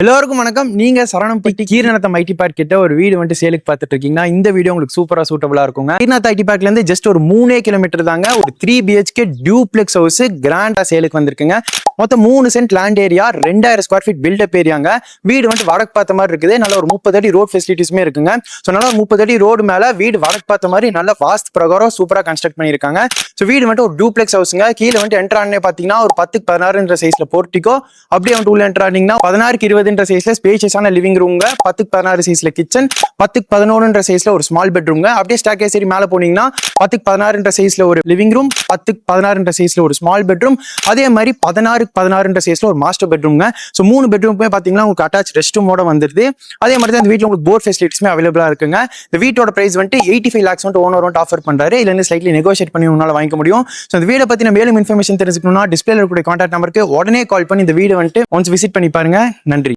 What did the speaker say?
எல்லாருக்கும் வணக்கம். நீங்க சரவணம்பட்டி கீரநத்தம் ஐடி பார்க் கிட்ட ஒரு வீடு வந்து சேலுக்கு பார்த்துட்டு இருக்கீங்கன்னா இந்த வீடியோ உங்களுக்கு சூப்பரா சூட்டபிளா இருக்குங்க. கீரநத்தம் ஐடி பார்க்ல இருந்து ஜஸ்ட் ஒரு 3 கிலோமீட்டர் தாங்க. ஒரு 3 BHK டியூப்ளெக்ஸ் ஹவுஸ் கிராண்டா சேலுக்கு வந்திருக்குங்க. மொத்தம் 3 cent land area, 2000 square feet built up ஏரியாங்க. வீடு வந்து வடக்கு பார்த்த மாதிரி இருக்குது. நல்ல ஒரு 30 அடி ரோட் ஃபெசிலிட்டிஸுமே இருக்குங்க. ஸோ நல்லா 30 அடி ரோடு மேல வீடு வடக்கு பார்த்த மாதிரி நல்ல வாஸ்து பிரகாரம் சூப்பரா கன்ஸ்ட்ரக்ட் பண்ணியிருக்காங்க. ஸோ வீடு வந்து ஒரு டூப்ளெக்ஸ் ஹவுஸ்ங்க. கீழே வந்து என்டர் ஆனே பார்த்தீங்கன்னா ஒரு 10x16 சைஸ்ல போர்ட்டிகோ, அப்படியே வந்து உள்ள என்டர் ஆனீங்கன்னா 16x20 சைஸ்ல ஸ்பேஷியஸான லிவிங் ரூம்ங்க, 10x16 சைஸ்ல கிச்சன், 10x11 சைஸ்ல ஒரு ஸ்மால் பெட்ரூம்ங்க. அப்படியே ஸ்டேர்கேஸ் ஏறி மேல போனீங்கன்னா 10x16 சைஸ்ல ஒரு லிவிங் ரூம், 10x16 சைஸ்ல ஒரு ஸ்மால் பெட்ரூம், அதே மாதிரி 16x16 சைஸ்ல ஒரு மாஸ்டர் பெட்ரூம்ங்க. ஸோ 3 பெட்ரூமுமே பாத்தீங்கன்னா உங்களுக்கு அட்டாச் ரெஸ்ட் ரூமோட வந்துருது. அதே மாதிரி தான் இந்த வீட்டில் உங்களுக்கு போர் ஃபெசிலிட்டிஸ்மே அவைலபிளா இருக்குங்க. இந்த வீட்டோட பிரைஸ் வந்துட்டு 85 lakhs வந்து ஓனர் வந்து ஆஃபர் பண்றாரு. இதுல இருந்து ஸ்லைட்லி நெகோஷியேட் பண்ணி உங்களால வாங்கிக்க முடியும். ஸோ இந்த வீடை பத்தின மேலும் இன்ஃபர்மேஷன் தெரிஞ்சுக்கணும்னா டிஸ்பிளேல இருக்கக்கூடிய கான்டாக்ட் நம்பருக்கு உடனே கால் பண்ணி இந்த வீடு வந்துட்டு ஒன்ஸ் விசிட் பண்ணி பாருங்க. நன்றி.